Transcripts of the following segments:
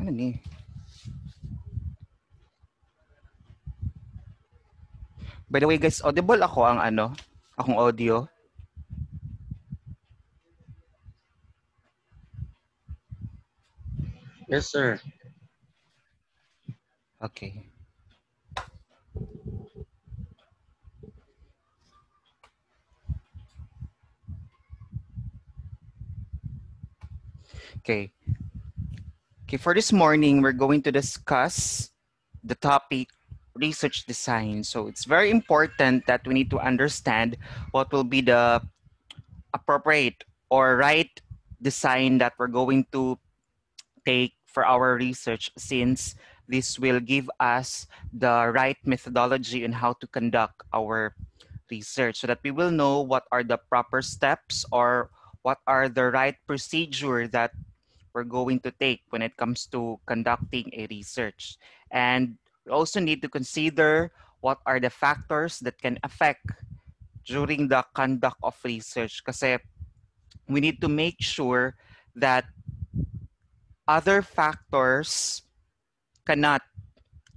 Ano ni? By the way, guys, audible ako ang akong audio. Yes, sir. Okay. Okay. Okay, for this morning, we're going to discuss the topic research design. So it's very important that we need to understand what will be the appropriate or right design that we're going to take for our research, since this will give us the right methodology on how to conduct our research, so that we will know what are the proper steps or what are the right procedure that we're going to take when it comes to conducting a research. And we also need to consider what are the factors that can affect during the conduct of research, kasi we need to make sure that other factors cannot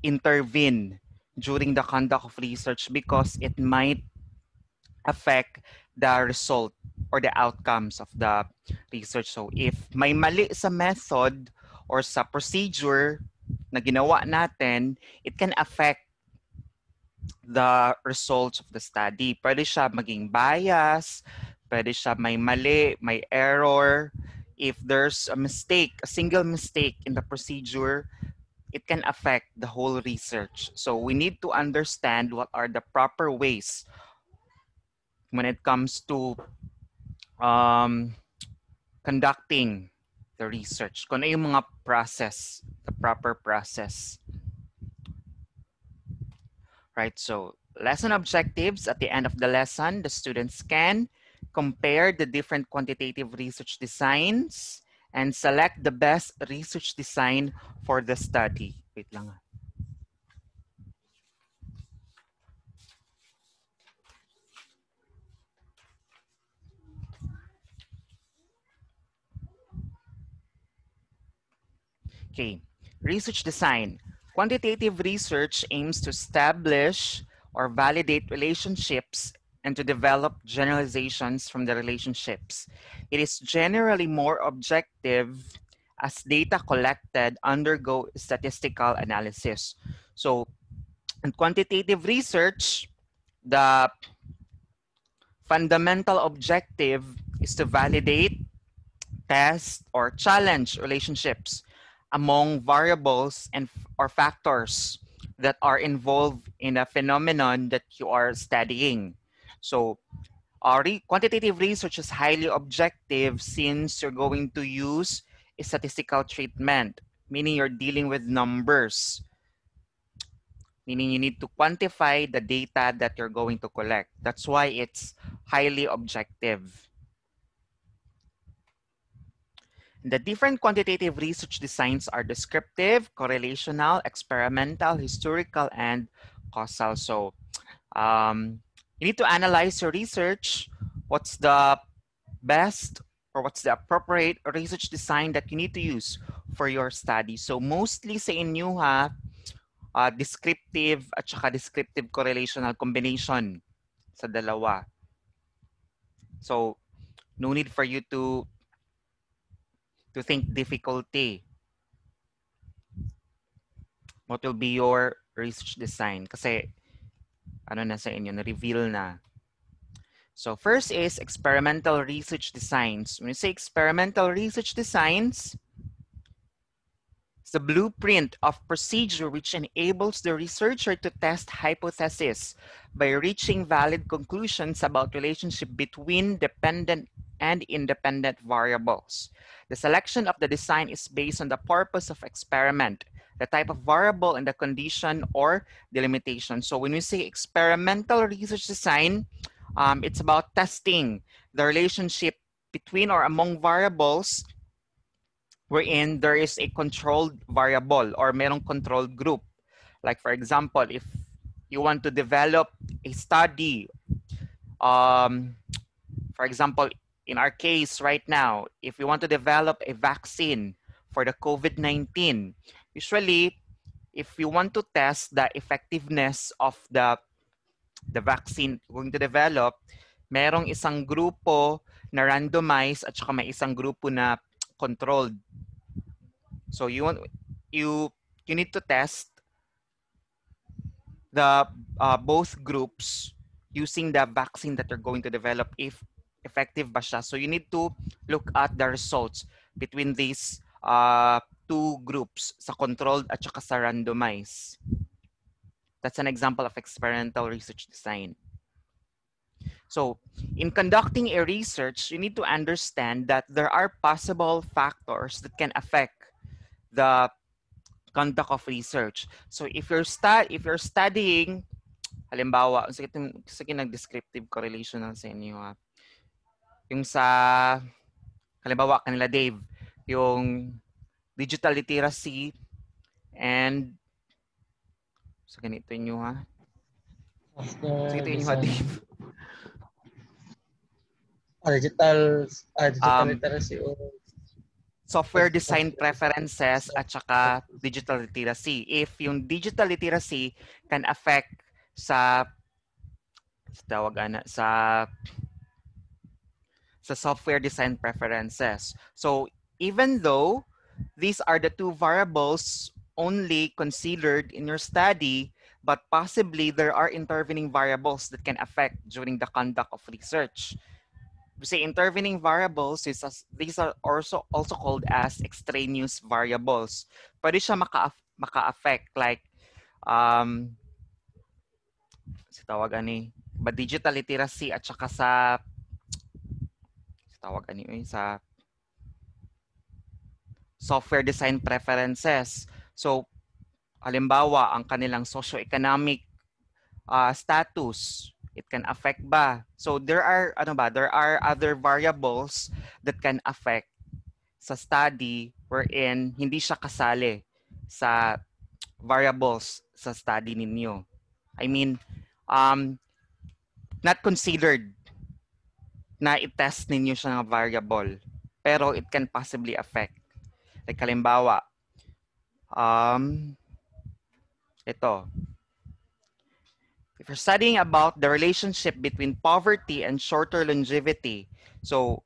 intervene during the conduct of research, because it might affect the result or the outcomes of the research. So if may mali sa method or sa procedure na ginawa natin, it can affect the results of the study. Pwede siya maging bias, pwede siya may mali, may error. If there's a mistake, a single mistake in the procedure, it can affect the whole research. So we need to understand what are the proper ways when it comes to conducting the research. Kung ano yung mga process, the proper process. Right, so lesson objectives. At the end of the lesson, the students can compare the different quantitative research designs and select the best research design for the study. Wait lang. Okay, research design. Quantitative research aims to establish or validate relationships and to develop generalizations from the relationships. It is generally more objective as data collected undergo statistical analysis. So, in quantitative research, the fundamental objective is to validate, test, or challenge relationships among variables and or factors that are involved in a phenomenon that you are studying. So quantitative research is highly objective, since you're going to use a statistical treatment, meaning you're dealing with numbers, meaning you need to quantify the data that you're going to collect. That's why it's highly objective. The different quantitative research designs are descriptive, correlational, experimental, historical, and causal. So you need to analyze your research. What's the best or what's the appropriate research design that you need to use for your study? So mostly sa inyo descriptive at saka descriptive correlational combination sa dalawa. So no need for you to think difficulty. What will be your research design? Kasi ano na sa inyo, na-reveal na. So first is experimental research designs. When you say experimental research designs, it's the blueprint of procedure which enables the researcher to test hypotheses by reaching valid conclusions about relationship between dependent and independent variables. The selection of the design is based on the purpose of experiment, the type of variable, and the condition or the limitation. So when we say experimental research design, it's about testing the relationship between or among variables wherein there is a controlled variable or merong controlled group. Like for example, if you want to develop a study, for example, in our case right now, if we want to develop a vaccine for the COVID-19. Usually, if you want to test the effectiveness of the vaccine going to develop, merong isang grupo na randomized at saka may isang grupo na controlled. So you need to test the both groups using the vaccine that you're going to develop if effective ba siya. So you need to look at the results between these two groups, sa controlled at saka sa randomized. That's an example of experimental research design. So in conducting a research, you need to understand that there are possible factors that can affect the conduct of research. So if you're studying, halimbawa, sige nag-descriptive correlation lang sa inyo ha. Yung sa, halimbawa kanila Dave, yung digital literacy and sa ganito nyo ha. Sige nyo ha Dave. Digital literacy o software design preferences at saka digital literacy. If yung digital literacy can affect sa software design preferences. So even though these are the two variables only considered in your study, but possibly there are intervening variables that can affect during the conduct of research. We say intervening variables, these are also called as extraneous variables. Pwede siya maka-affect like digital literacy at saka sa software design preferences. So halimbawa ang kanilang socio-economic status, it can affect ba? So there are other variables that can affect sa study wherein hindi siya kasali sa variables sa study ninyo. I mean, not considered na i-test ninyo siya ng variable, pero it can possibly affect. Like halimbawa, ito. If you're studying about the relationship between poverty and shorter longevity, so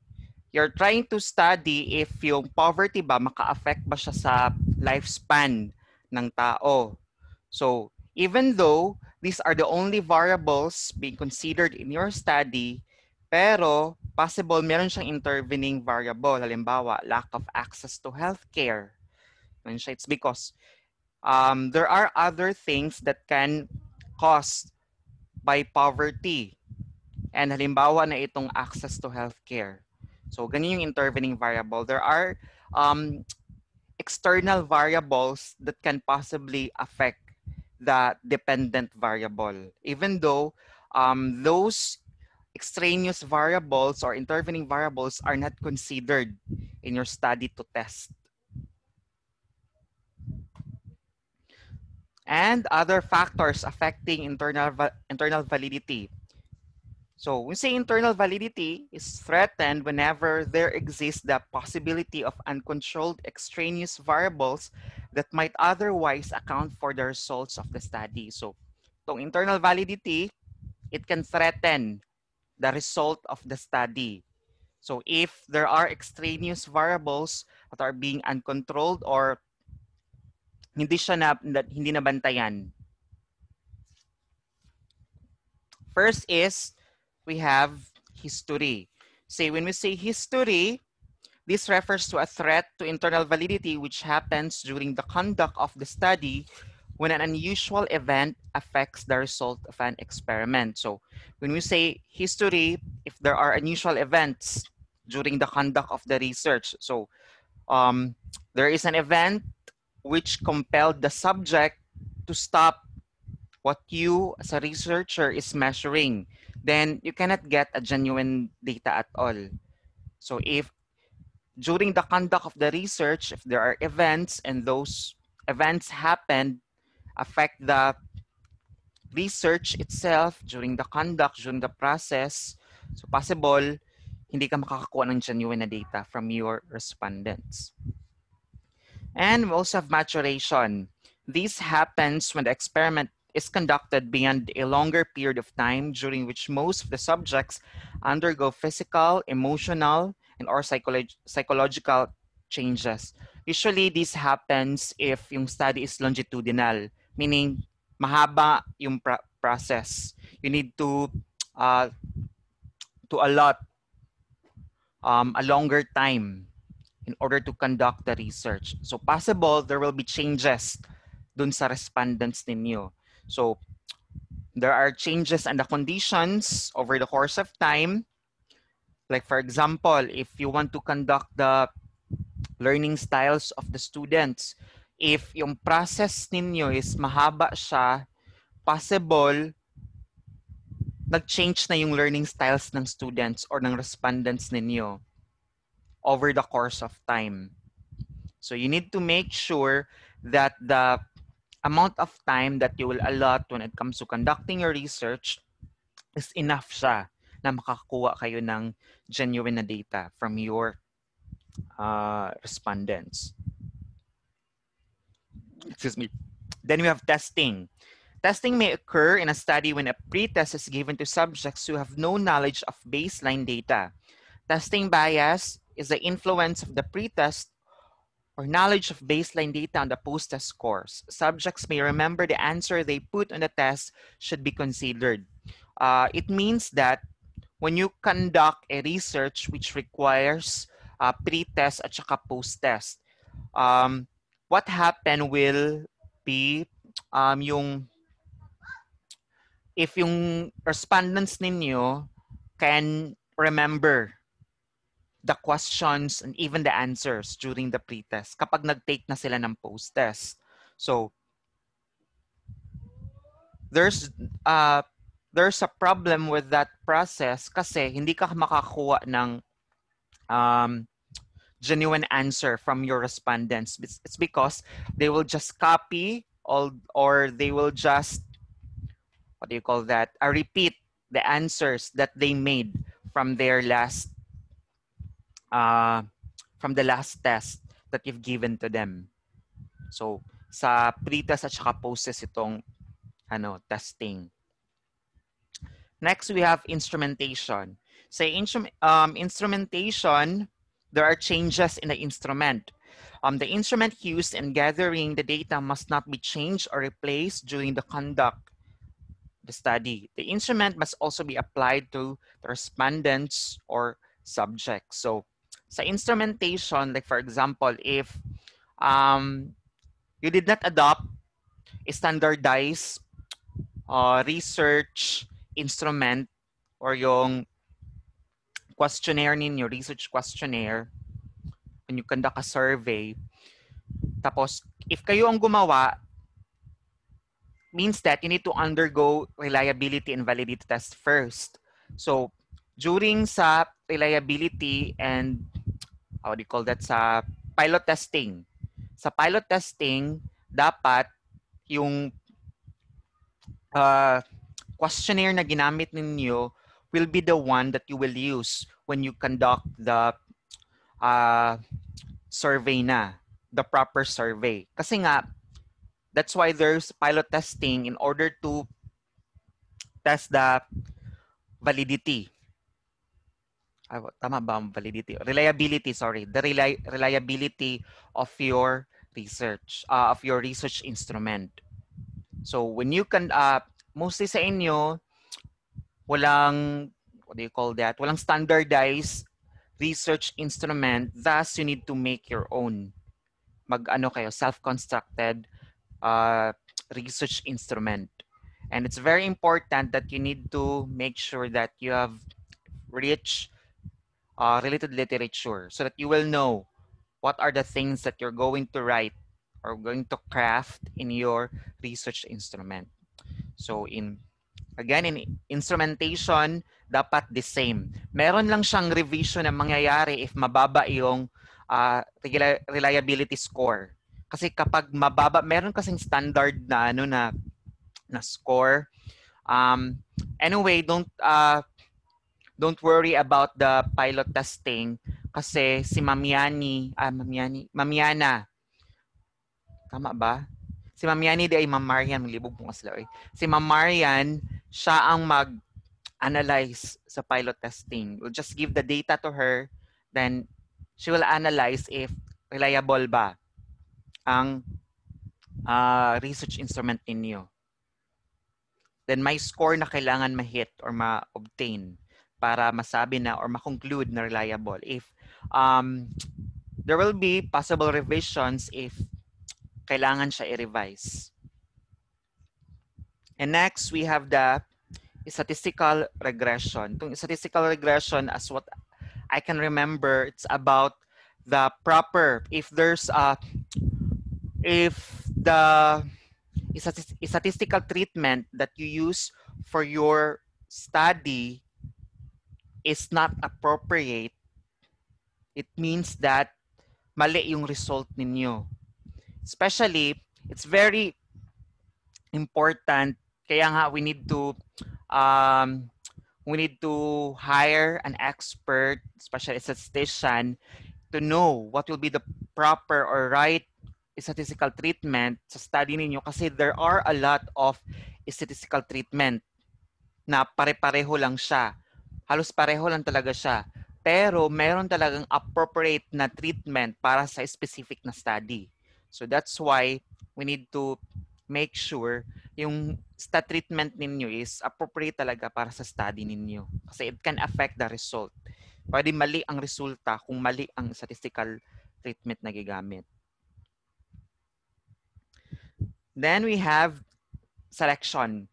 you're trying to study if yung poverty ba maka-affect ba siya sa lifespan ng tao. So even though these are the only variables being considered in your study, pero possible meron siyang intervening variable. Halimbawa, lack of access to healthcare. It's because there are other things that can cause by poverty. And halimbawa na itong access to healthcare. So ganyan yung intervening variable. There are external variables that can possibly affect the dependent variable. Even though those extraneous variables or intervening variables are not considered in your study to test. And other factors affecting internal validity. So we say internal validity is threatened whenever there exists the possibility of uncontrolled extraneous variables that might otherwise account for the results of the study. So itong internal validity, it can threaten the result of the study. So if there are extraneous variables that are being uncontrolled or hindi nabantayan. First is we have history. Say when we say history, this refers to a threat to internal validity which happens during the conduct of the study when an unusual event affects the result of an experiment. So when we say history, if there are unusual events during the conduct of the research, so there is an event which compelled the subject to stop what you as a researcher is measuring, then you cannot get a genuine data at all. So if during the conduct of the research, if there are events and those events happen, affect the research itself during the conduct, during the process, so possible hindi ka makakakuha ng genuine na data from your respondents. And we also have maturation. This happens when the experiment is conducted beyond a longer period of time during which most of the subjects undergo physical, emotional, and or psychological changes. Usually, this happens if yung study is longitudinal, meaning mahaba yung process. You need uh, to allot a longer time in order to conduct the research. So possible there will be changes dun sa respondents ninyo. So there are changes in the conditions over the course of time. Like for example, if you want to conduct the learning styles of the students, if yung process ninyo is mahaba siya, possible nag-change na yung learning styles ng students or ng respondents ninyo over the course of time. So you need to make sure that the amount of time that you will allot when it comes to conducting your research is enough siya na makakuha kayo ng genuine na data from your respondents. Excuse me. Then we have testing. Testing may occur in a study when a pretest is given to subjects who have no knowledge of baseline data. Testing bias is the influence of the pretest or knowledge of baseline data on the post-test scores. Subjects may remember the answer they put on the test should be considered. It means that when you conduct a research which requires pre-test at saka post-test, what happen will be if yung respondents ninyo can remember the questions and even the answers during the pre-test kapag nag-take na sila ng post-test. So there's a problem with that process kasi hindi ka makakuha ng genuine answer from your respondents. It's because they will just copy or they will just, what do you call that? Repeat the answers that they made from their last, from the last test that you've given to them. So sa pre-test at saka post-test itong testing. Next, we have instrumentation. Sa instrumentation, there are changes in the instrument. The instrument used in gathering the data must not be changed or replaced during the conduct the study. The instrument must also be applied to the respondents or subjects. So, sa instrumentation, like for example, if you did not adopt a standardized research instrument or yung questionnaire ninyo, research questionnaire, when you conduct a survey, tapos if kayo ang gumawa, means that you need to undergo reliability and validity test first. So during sa reliability and how do you call that, sa pilot testing. Sa pilot testing, dapat yung questionnaire na ginamit ninyo will be the one that you will use when you conduct the survey na, the proper survey. Kasi nga, that's why there's pilot testing in order to test the validity. Tama ba ang validity? Reliability, sorry. The reliability of your research, of your research instrument. So when you can, mostly sa inyo, walang, what do you call that? Walang standardized research instrument. Thus, you need to make your own. Mag-ano kayo, self-constructed research instrument. And it's very important that you need to make sure that you have rich related literature so that you will know what are the things that you're going to write or going to craft in your research instrument. So again, in instrumentation, dapat the same. Meron lang siyang revision na mangyayari if mababa yung reliability score. Kasi kapag mababa, meron kasing standard na na score. Anyway, don't worry about the pilot testing kasi si Mamiana Tama ba? Si Ma'am Yani di ay Ma'am Marian, maglibog po sila. Si Ma'am Marian, siya ang mag-analyze sa pilot testing. We'll just give the data to her, then she will analyze if reliable ba ang research instrument ninyo. Then may score na kailangan ma-hit or ma-obtain para masabi na or ma-conclude na reliable. If there will be possible revisions if kailangan siya i-revise. And next, we have the statistical regression. Itong statistical regression, as what I can remember, it's about the proper, if the statistical treatment that you use for your study is not appropriate, it means that mali yung result ninyo. Especially, it's very important. Kaya nga we need to hire an expert, especially a statistician, to know what will be the proper or right statistical treatment sa study ninyo kasi there are a lot of statistical treatment na pare-pareho lang siya. Halos pareho lang talaga siya. Pero meron talagang appropriate na treatment para sa specific na study. So that's why we need to make sure yung stat treatment ninyo is appropriate talaga para sa study ninyo. Kasi it can affect the result. Pwede mali ang resulta kung mali ang statistical treatment na gigamit. Then we have selection.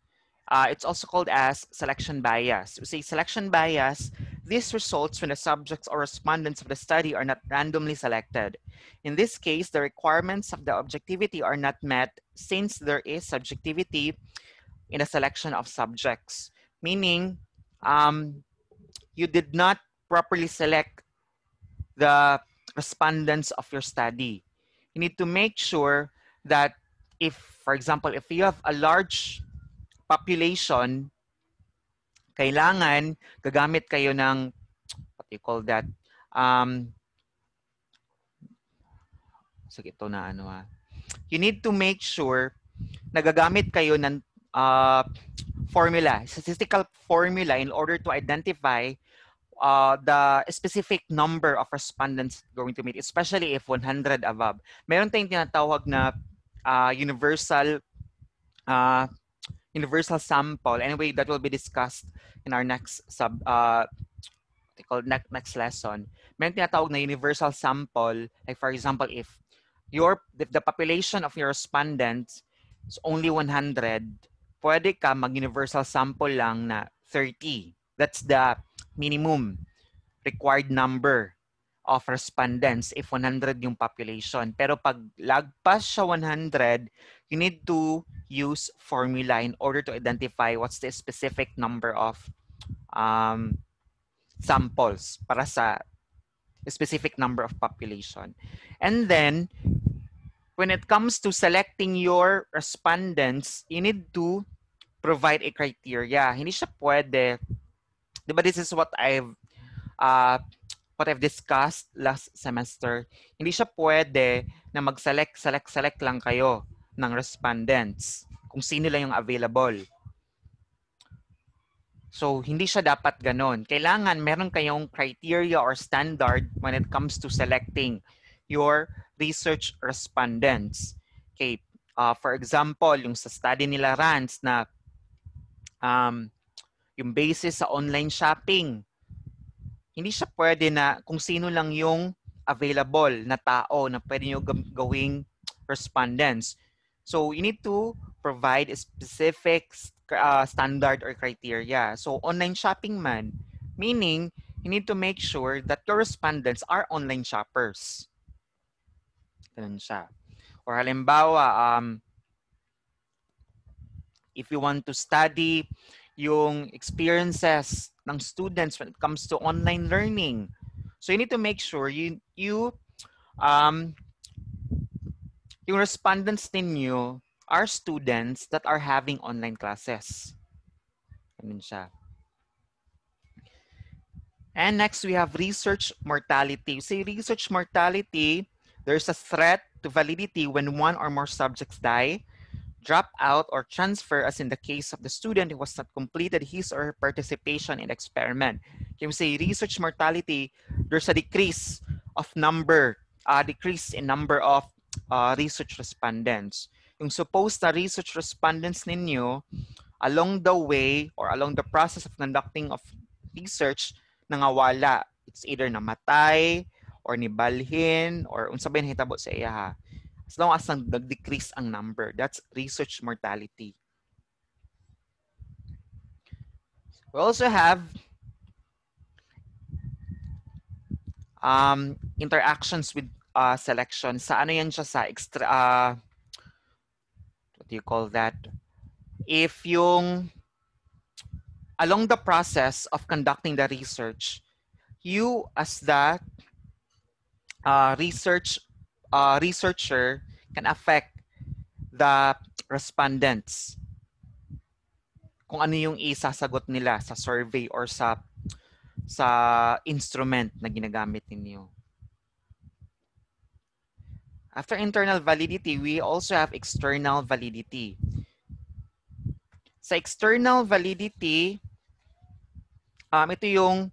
It's also called as selection bias. We say selection bias, this results when the subjects or respondents of the study are not randomly selected. In this case, the requirements of the objectivity are not met since there is subjectivity in the selection of subjects. Meaning, you did not properly select the respondents of your study. You need to make sure that if, for example, if you have a large population, kailangan gagamit kayo ng, what you call that, sige, ito na ano you need to make sure na gagamit kayo ng formula, statistical formula in order to identify the specific number of respondents going to meet, especially if 100 above. Meron tayong tinatawag na universal sample. Anyway, that will be discussed in our next next lesson. Meron tinatawag na universal sample. Like for example, if the population of your respondents is only 100, pwede ka mag-universal sample lang na 30. That's the minimum required number of respondents if 100 yung population. Pero pag lagpas siya 100, you need to use formula in order to identify what's the specific number of samples para sa specific number of population. And then, when it comes to selecting your respondents, you need to provide a criteria. Hindi siya pwede. Diba this is what I've discussed last semester. Hindi siya pwede na mag-select lang kayo ng respondents kung sino lang yung available. So, hindi siya dapat ganon. Kailangan meron kayong criteria or standard when it comes to selecting your research respondents. Okay, for example, yung sa study nila Rance na yung basis sa online shopping, hindi siya pwede na kung sino lang yung available na tao na pwede nyo gawing respondents. So, you need to provide a specific standard or criteria. So, online shopping man, meaning you need to make sure that your respondents are online shoppers. Ganun siya. Or halimbawa, if you want to study yung experiences ng students when it comes to online learning, so you need to make sure yung respondents ninyo are students that are having online classes. Ganun siya. And next, we have research mortality. Say research mortality, There's a threat to validity when one or more subjects die, drop out, or transfer, as in the case of the student who was not completed his or her participation in the experiment. Can we say research mortality, there's a decrease of number, decrease in number of research respondents. Yung supposed na research respondents ninyo, along the way or along the process of conducting of research, nangawala. It's either namatay, or nibalhin, or unsa ba hitabo sa iya ha. As long as nag-decrease ang number, that's research mortality. We also have interactions with selection. Sa ano yan siya sa extra, what do you call that? If yung along the process of conducting the research, you as the researcher can affect the respondents kung ano yung isasagot nila sa survey or sa instrument na ginagamit ninyo. After internal validity, we also have external validity. Sa external validity, ito yung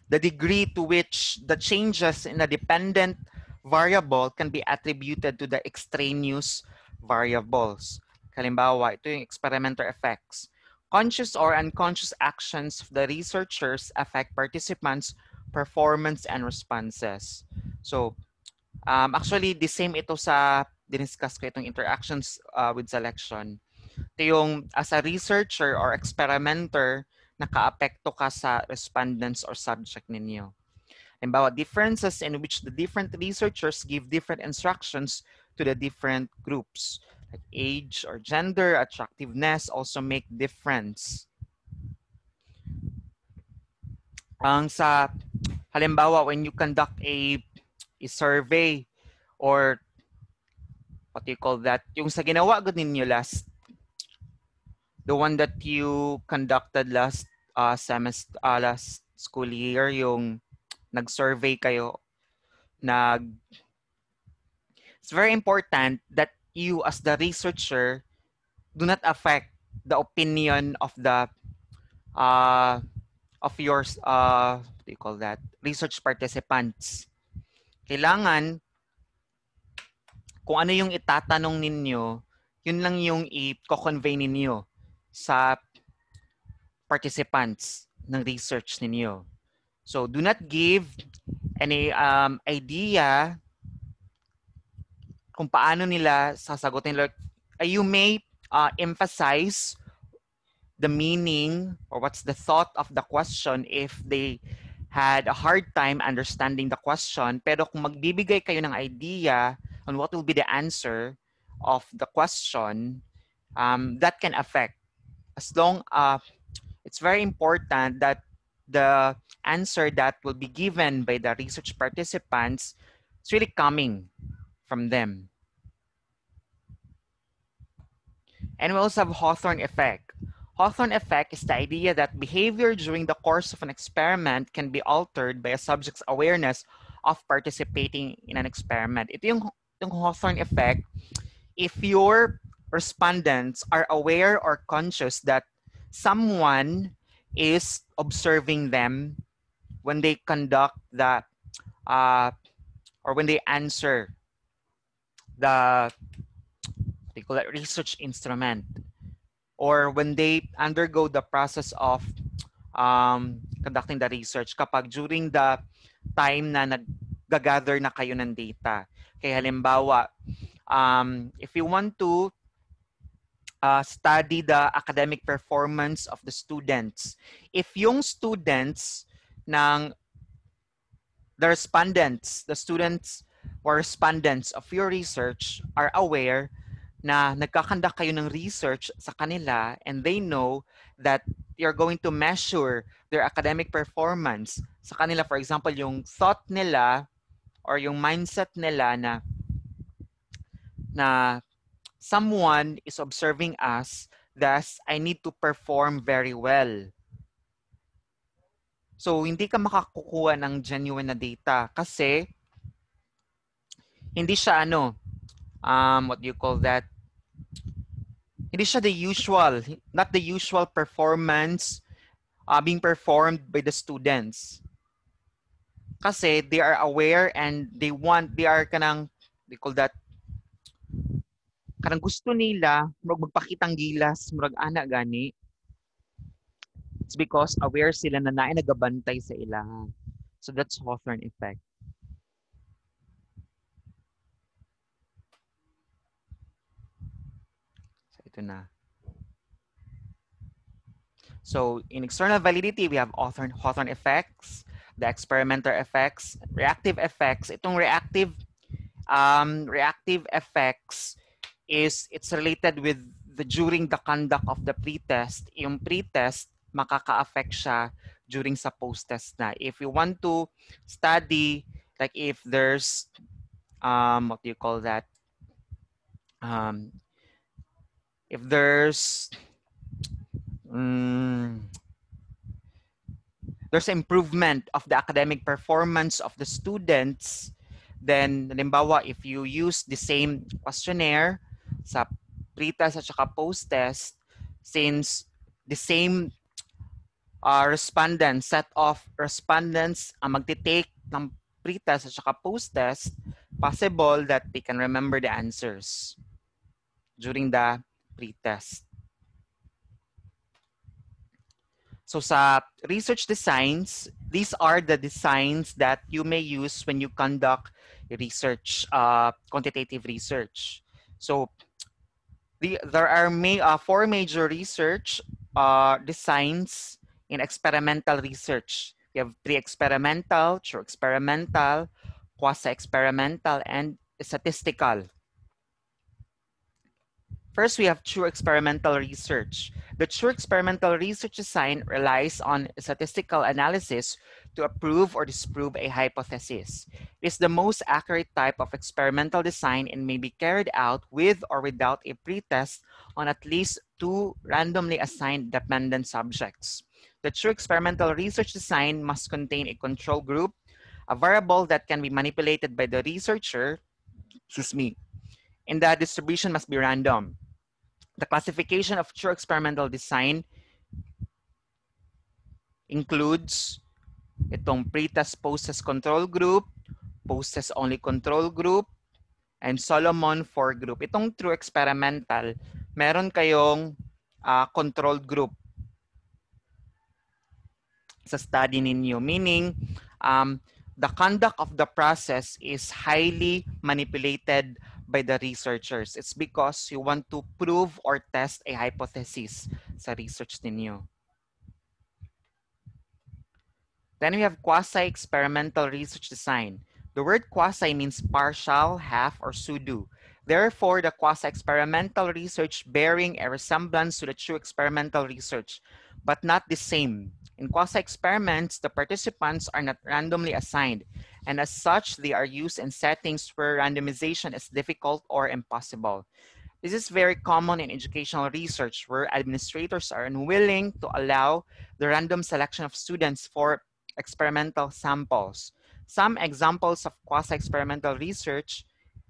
the degree to which the changes in a dependent variable can be attributed to the extraneous variables. Halimbawa, ito yung experimenter effects. Conscious or unconscious actions of the researchers affect participants' performance and responses. So, actually, the same ito sa diniscuss ko itong interactions with selection. Ito yung as a researcher or experimenter, naka-apekto ka sa respondents or subject ninyo. Halimbawa, differences in which the different researchers give different instructions to the different groups. Like age or gender, attractiveness also make difference. Ang sa halimbawa, when you conduct a survey or what do you call that? Yung sa ginawa gud ninyo last, the one that you conducted last semester, last school year, yung nag-survey kayo, it's very important that you as the researcher do not affect the opinion of the of your what do you call that, research participants. Kailangan kung ano yung itatanong ninyo, yun lang yung i-convey ninyo sa participants ng research ninyo. So do not give any idea kung paano nila sasagutin. You may emphasize the meaning or what's the thought of the question if they had a hard time understanding the question. Pero kung magbibigay kayo ng idea on what will be the answer of the question, that can affect. As long it's very important that the answer that will be given by the research participants is really coming from them. And we also have Hawthorne effect. Hawthorne effect is the idea that behavior during the course of an experiment can be altered by a subject's awareness of participating in an experiment. Ito yung Hawthorne effect. If your respondents are aware or conscious that someone is observing them when they conduct the or when they answer the they call it research instrument, or when they undergo the process of conducting the research, kapag during the time na nag-gather na kayo ng data. Kaya halimbawa, if you want to study the academic performance of the students, if yung students ng the students or respondents of your research are aware na nagkakandak kayo ng research sa kanila and they know that you're going to measure their academic performance sa kanila, for example, yung thought nila or yung mindset nila na someone is observing us, thus I need to perform very well. So, hindi ka makakukuha ng genuine na data kasi Hindi siya ano, what do you call that? Hindi siya the usual, not the usual performance being performed by the students. Kasi they are aware and they are kanang, they call that, kanang gusto nila, magpakitang gilas, murag ana gani. It's because aware sila na naay nagabantay sa ilang. So that's Hawthorne effect. So ito na. So in external validity, we have Hawthorne effects, the experimental effects, reactive effects. Itong reactive effects is it's related with during the conduct of the pretest. Yung pretest, makaka-affect siya during sa post-test na. If you want to study, like if there's, what do you call that? If there's improvement of the academic performance of the students, then halimbawa if you use the same questionnaire sa pre-test at saka post-test, since the same set of respondents ang magti-take ng pre-test at saka post-test, possible that they can remember the answers during the pre-test. So sa research designs, these are the designs that you may use when you conduct research, quantitative research. So there are four major research designs in experimental research. We have pre-experimental, true experimental, quasi-experimental, and statistical. First, we have true experimental research. The true experimental research design relies on statistical analysis to approve or disprove a hypothesis. It is the most accurate type of experimental design and may be carried out with or without a pretest on at least 2 randomly assigned dependent subjects. The true experimental research design must contain a control group, a variable that can be manipulated by the researcher, and the distribution must be random. The classification of true experimental design includes itong pretest post-test control group, post-test only control group, and Solomon 4 group. Itong true experimental, meron kayong controlled group sa study ninyo. Meaning, the conduct of the process is highly manipulated by the researchers. It's because you want to prove or test a hypothesis sa research ninyo. Then we have quasi-experimental research design. The word quasi means partial, half, or pseudo. Therefore, the quasi-experimental research bearing a resemblance to the true experimental research, but not the same. In quasi-experiments, the participants are not randomly assigned, and as such, they are used in settings where randomization is difficult or impossible. This is very common in educational research where administrators are unwilling to allow the random selection of students for experimental samples. Some examples of quasi-experimental research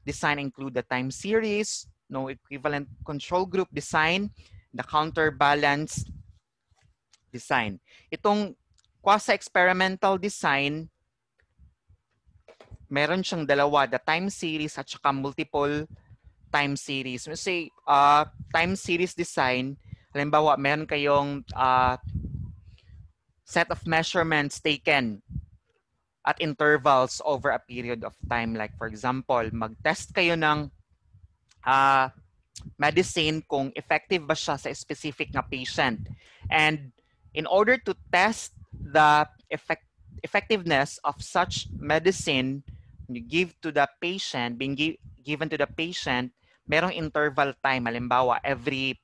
design include the time series, no equivalent control group design, the counterbalance design. Itong quasi-experimental design, meron siyang dalawa, the time series at saka multiple time series. Let's say, time series design, halimbawa, meron kayong set of measurements taken at intervals over a period of time. Like for example, mag-test kayo ng medicine kung effective ba siya sa specific na patient. And in order to test the effectiveness of such medicine you give to the patient, being given to the patient, merong interval time. Halimbawa, every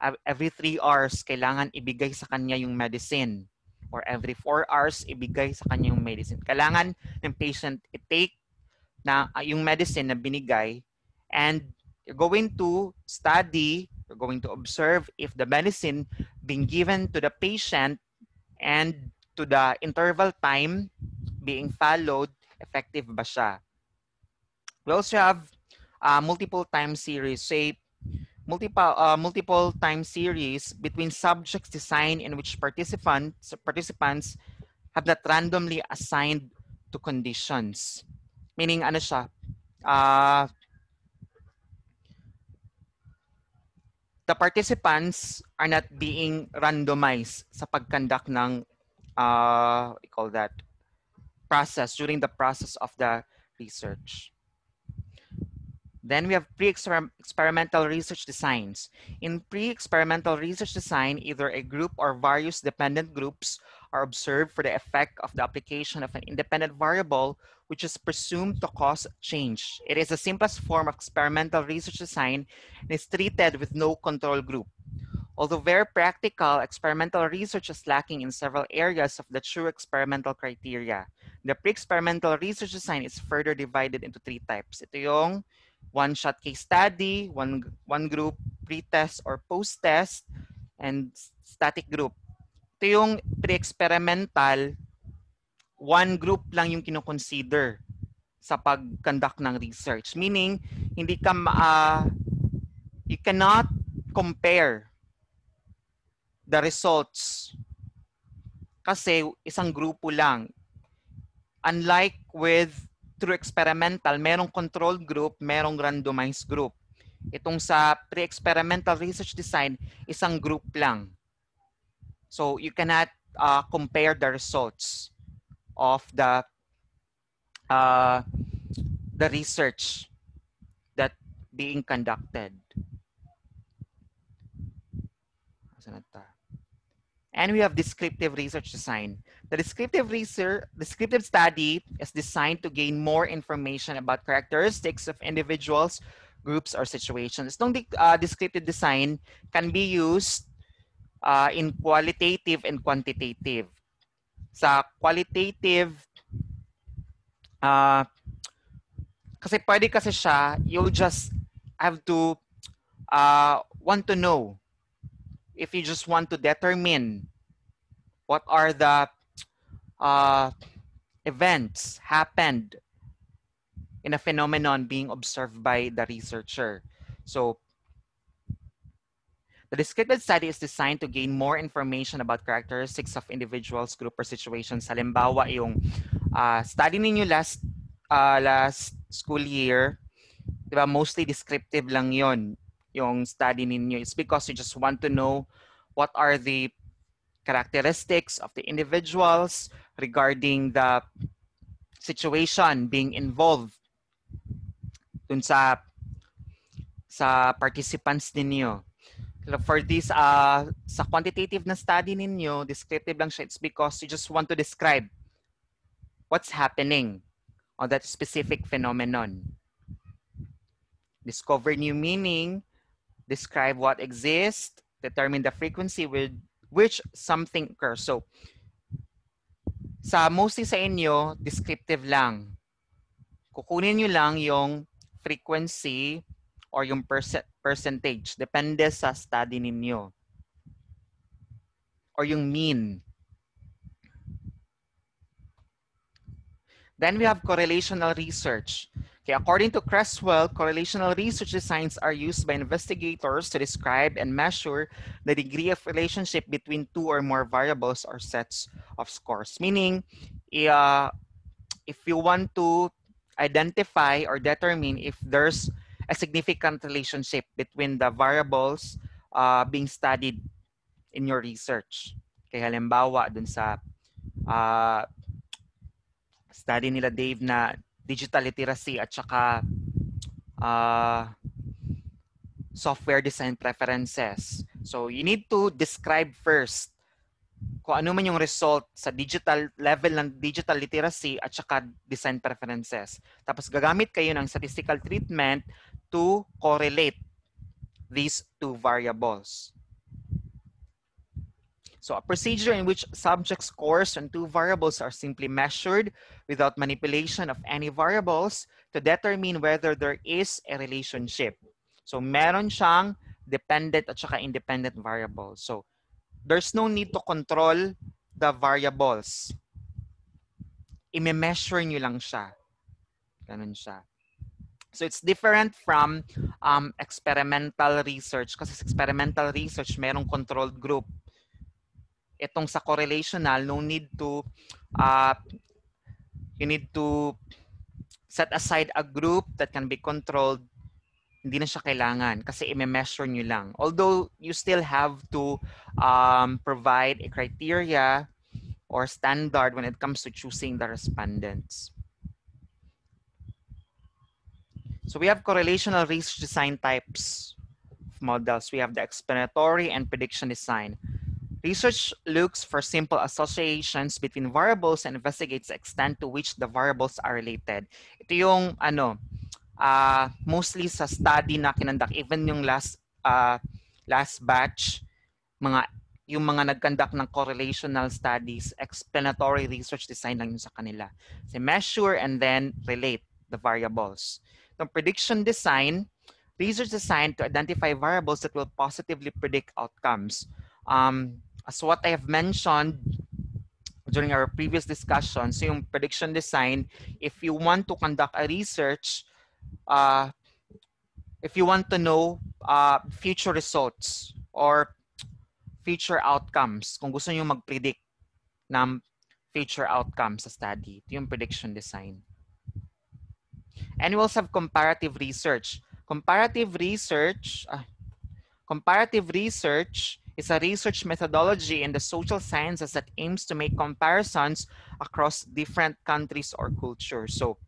3 hours, kailangan ibigay sa kanya yung medicine. Or every 4 hours, ibigay sa kanya yung medicine. Kailangan ng patient i-take na yung medicine na binigay, and you're going to study, you're going to observe if the medicine being given to the patient and to the interval time being followed, effective ba siya? We also have multiple time series. Say multiple time series between subjects designed in which participants have not randomly assigned to conditions. Meaning ano siya? The participants are not being randomized sa pag-conduct ng what do you call that? Process during the process of the research. Then we have pre-experimental research designs. In pre-experimental research design, either a group or various dependent groups are observed for the effect of the application of an independent variable, which is presumed to cause change. It is the simplest form of experimental research design and is treated with no control group. Although very practical, experimental research is lacking in several areas of the true experimental criteria. The pre-experimental research design is further divided into 3 types. Ito yung one-shot case study, one group, pre-test or post-test, and static group. Ito yung pre-experimental, one group lang yung kinoconsider sa pag-conduct ng research. Meaning, hindi ka you cannot compare the results kasi isang grupo lang. Unlike with true experimental, merong control group, merong randomized group. Itong sa pre-experimental research design, isang group lang. So you cannot compare the results of the research that being conducted. And we have descriptive research design. The descriptive study is designed to gain more information about characteristics of individuals, groups, or situations. Itong descriptive design can be used in qualitative and quantitative. Sa qualitative, kasi pwede kasi siya, you'll just have to want to know if you just want to determine what are the events happened in a phenomenon being observed by the researcher. So the descriptive study is designed to gain more information about characteristics of individuals, group, or situations. Halimbawa, yung study ninyo last school year, diba, mostly descriptive lang yon yung study ninyo. It's because you just want to know what are the characteristics of the individuals regarding the situation being involved dun sa participants ninyo. For this, sa quantitative na study ninyo, descriptive lang siya. It's because you just want to describe what's happening on that specific phenomenon. Discover new meaning, describe what exists, determine the frequency with which something occurs. So, mostly sa inyo, descriptive lang. Kukunin nyo lang yung frequency or yung percentage. Depende sa study ninyo. Or yung mean. Then we have correlational research. Okay, according to Creswell, correlational research designs are used by investigators to describe and measure the degree of relationship between two or more variables or sets of scores. Meaning, if you want to identify or determine if there's a significant relationship between the variables being studied in your research. Kaya halimbawa, dun sa study nila Dave na digital literacy at saka software design preferences. So you need to describe first kung ano man yung result sa digital level ng digital literacy at saka design preferences. Tapos gagamit kayo ng statistical treatment to correlate these two variables. So a procedure in which subject scores on two variables are simply measured without manipulation of any variables to determine whether there is a relationship. So meron siyang dependent at saka independent variables. So there's no need to control the variables. I-measure nyo lang siya. Ganun siya. So it's different from experimental research. Kasi sa experimental research, merong controlled group. Itong sa correlational, no need to, you need to set aside a group that can be controlled. Hindi na siya kailangan kasi i-measure nyo lang. Although you still have to provide a criteria or standard when it comes to choosing the respondents. So we have correlational research design types of models. We have the explanatory and prediction design. Research looks for simple associations between variables and investigates the extent to which the variables are related. Ito yung mostly sa study na kinandak, even yung last batch, yung mga nagkandak ng correlational studies, explanatory research design lang yun sa kanila. So measure and then relate the variables. The prediction design, research designed to identify variables that will positively predict outcomes. As what I have mentioned during our previous discussion, so yung prediction design, if you want to conduct a research, if you want to know future results or future outcomes, kung gusto nyo mag-predict ng future outcomes sa study, ito yung prediction design. And we also have comparative research. Comparative research is a research methodology in the social sciences that aims to make comparisons across different countries or cultures. So,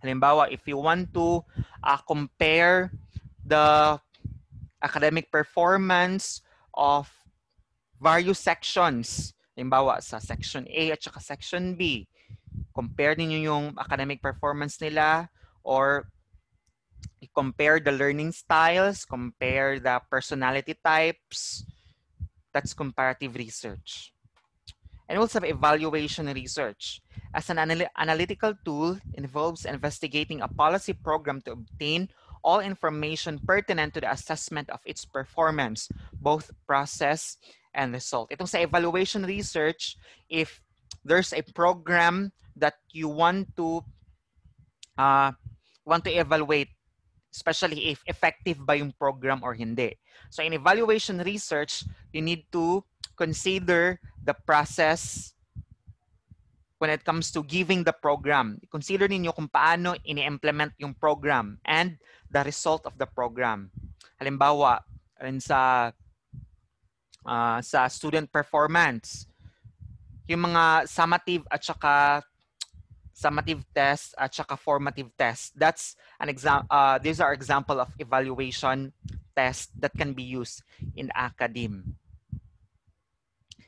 halimbawa, if you want to compare the academic performance of various sections, halimbawa sa section A at saka section B, compare niyo yung academic performance nila, or compare the learning styles, compare the personality types. That's comparative research. And also have evaluation research. As an analytical tool, involves investigating a policy program to obtain all information pertinent to the assessment of its performance, both process and result. Itong sa evaluation research, if there's a program that you want to evaluate, especially if effective ba yung program or hindi. So in evaluation research, you need to consider the process when it comes to giving the program. Consider ninyo kung paano ini-implement yung program and the result of the program. Halimbawa, sa student performance, yung mga summative at saka summative test at saka formative test. That's an example. These are example of evaluation tests that can be used in academe.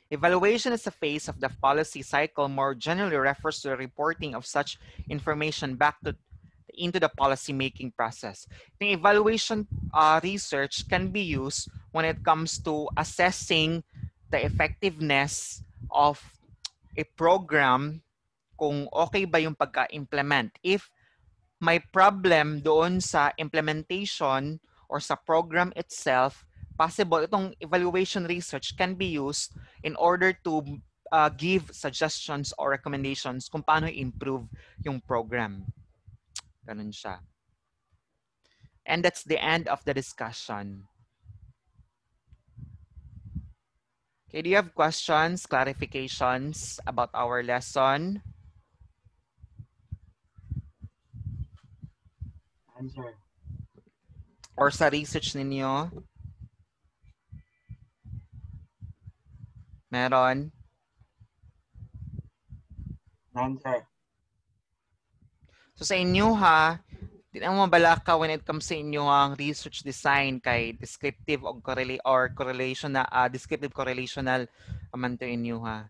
Evaluation is a phase of the policy cycle, more generally refers to the reporting of such information back into the policy-making process. The evaluation research can be used when it comes to assessing the effectiveness of a program, kung okay ba yung pagka-implement. If may problem doon sa implementation or sa program itself, possible itong evaluation research can be used in order to give suggestions or recommendations kung paano improve yung program. Ganun siya. And that's the end of the discussion. Okay, do you have questions, clarifications about our lesson? Answer. Or sa research ninyo? Meron? Answer. So sa inyo ha, di na mabalaka when it comes sa inyo ang research design kay descriptive or correlational, descriptive correlational man to inyo ha.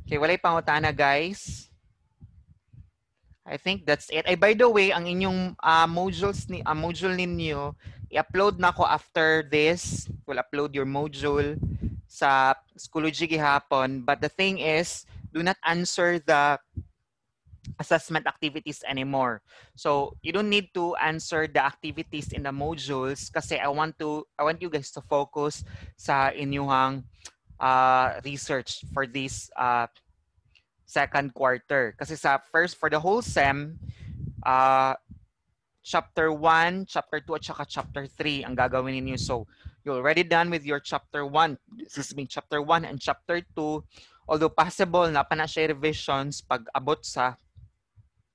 Okay, walay pangutana guys. I think that's it. Ay, by the way, ang inyong module ninyo, i-upload na ko after this. We'll upload your module sa Schoology gihapon. But the thing is, do not answer the assessment activities anymore. So you don't need to answer the activities in the modules kasi I want you guys to focus sa inyong research for this second quarter. Kasi sa first, for the whole SEM, chapter 1, chapter 2, at saka chapter 3 ang gagawin ninyo. So, you're already done with your chapter 1, chapter 1 and chapter 2. Although possible na pa na siya revisions pag abot sa,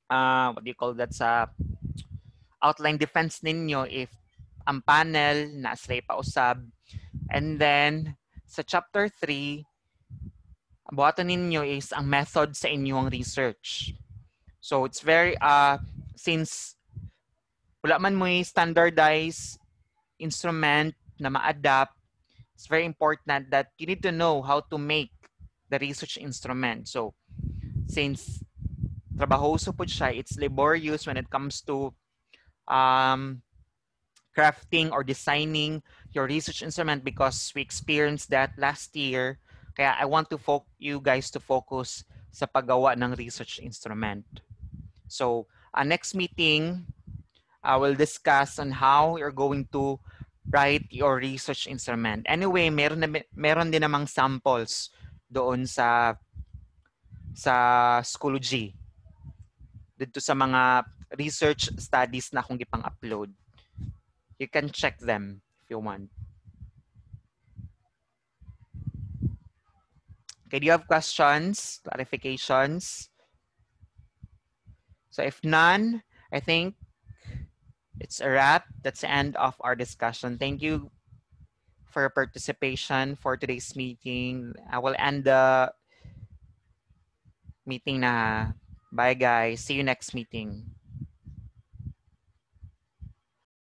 what do you call that, sa outline defense ninyo if ang panel na sila pausab. And then, sa chapter 3, buhatan ninyo is ang method sa inyong research. So, it's very, since wala man mo standardized instrument na ma-adapt, it's very important that you need to know how to make the research instrument. So, since trabahoso po siya, it's laborious when it comes to crafting or designing your research instrument because we experienced that last year. Kaya I want to you guys to focus sa paggawa ng research instrument. So, next meeting, I will discuss on how you're going to write your research instrument. Anyway, meron din namang samples doon sa Schoology. Dito sa mga research studies na akong gipang-upload. You can check them if you want. Okay, do you have questions, clarifications? So if none, I think it's a wrap. That's the end of our discussion. Thank you for your participation for today's meeting. I will end the meeting na. Bye guys. See you next meeting.